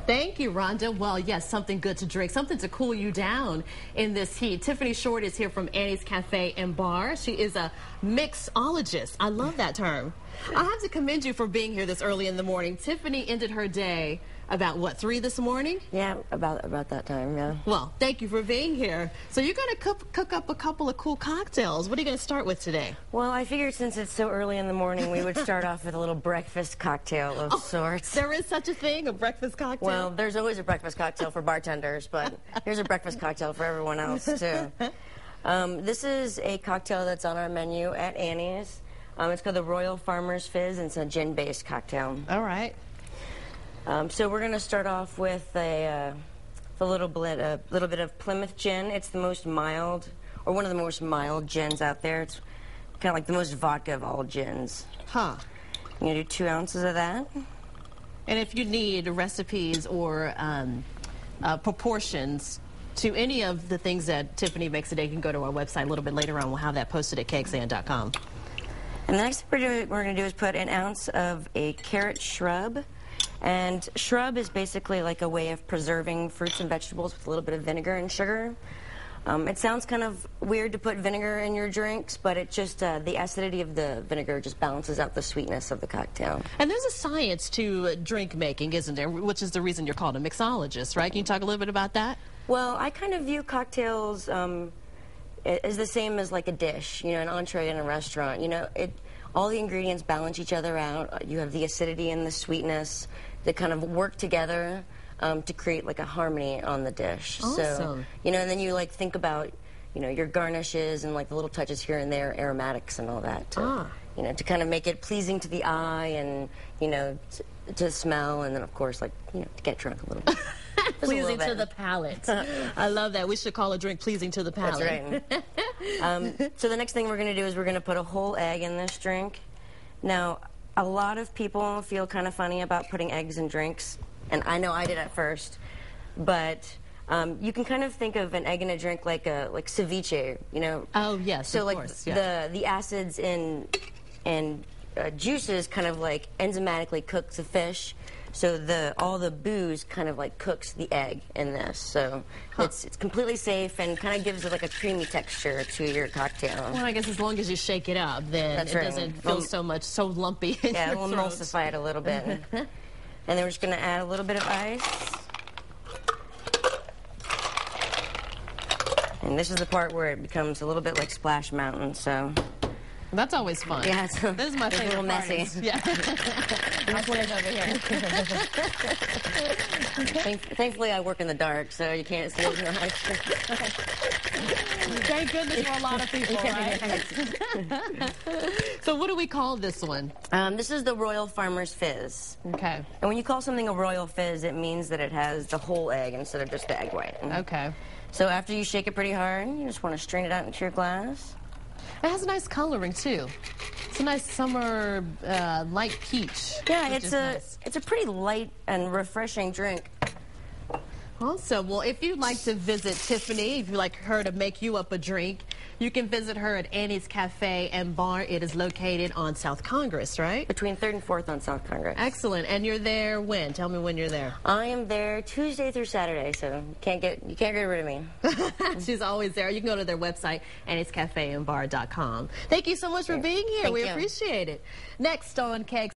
Thank you, Rhonda. Well, yes, something good to drink, something to cool you down in this heat. Tiffany Short is here from Annie's Cafe and Bar. She is a mixologist. I love that term. I have to commend you for being here this early in the morning. Tiffany ended her day about, what, 3 this morning? Yeah, about that time, yeah. Well, thank you for being here. So you're going to cook up a couple of cool cocktails. What are you going to start with today? Well, I figured since it's so early in the morning, we would start off with a little breakfast cocktail of sorts. There is such a thing, a breakfast cocktail? Well, there's always a breakfast cocktail for bartenders, but here's a breakfast cocktail for everyone else, too. This is a cocktail that's on our menu at Annie's. It's called the Royal Farmer's Fizz, and it's a gin-based cocktail. All right. So we're going to start off with a little bit of Plymouth gin. It's the most mild, or one of the most mild gins out there. It's kind of like the most vodka of all gins. Huh. I'm going to do 2 ounces of that. And if you need recipes or proportions to any of the things that Tiffany makes today, you can go to our website a little bit later on. We'll have that posted at KXAN.com. And the next thing we're going to do is put an ounce of a carrot shrub. And shrub is basically like a way of preserving fruits and vegetables with a little bit of vinegar and sugar. It sounds kind of weird to put vinegar in your drinks, but it just, the acidity of the vinegar just balances out the sweetness of the cocktail. And there's a science to drink making, isn't there? Which is the reason you're called a mixologist, right? Can you talk a little bit about that? Well, I kind of view cocktails as the same as like a dish, you know, an entree in a restaurant. You know, all the ingredients balance each other out. You have the acidity and the sweetness that kind of work together to create like a harmony on the dish. Awesome. So, you know, and then you like think about, you know, your garnishes and like the little touches here and there, aromatics and all that. You know, to kind of make it pleasing to the eye and, you know, to smell, and then of course, like, you know, to get drunk a little bit. Pleasing to the palate. I love that. We should call a drink pleasing to the palate. That's right. So the next thing we're going to do is we're going to put a whole egg in this drink. Now, a lot of people feel kind of funny about putting eggs in drinks, and I know I did at first, but you can kind of think of an egg in a drink like ceviche, you know. Oh yes, so of like course, yeah. the acids and juices kind of like enzymatically cook the fish. So all the booze kind of like cooks the egg in this. So it's completely safe and kind of gives it like a creamy texture to your cocktail. Well, I guess as long as you shake it up, then That's it right. doesn't feel so lumpy in Yeah, your we'll throat. emulsify it a little bit. And then we're just going to add a little bit of ice. And this is the part where it becomes a little bit like Splash Mountain, so... That's always fun. Yeah, this is my favorite. a little messy. Parties. Yeah. I'll put it over here. Thankfully, I work in the dark, so you can't see as much. Thank goodness for a lot of people, right? So what do we call this one? This is the Royal Farmer's Fizz. Okay. And when you call something a Royal Fizz, it means that it has the whole egg instead of just the egg white. Okay. So after you shake it pretty hard, you just want to strain it out into your glass. It has a nice coloring too. It's a nice summer light peach. Yeah, it's a pretty light and refreshing drink. Awesome. Well, if you'd like to visit Tiffany, if you'd like her to make you up a drink, you can visit her at Annie's Cafe and Bar. It is located on South Congress, right? Between 3rd and 4th on South Congress. Excellent. And you're there when? Tell me when you're there. I am there Tuesday through Saturday, so you can't get rid of me. She's always there. You can go to their website, anniescafeandbar.com. Thank you so much for being here. Thank We you. appreciate it. Next on KX.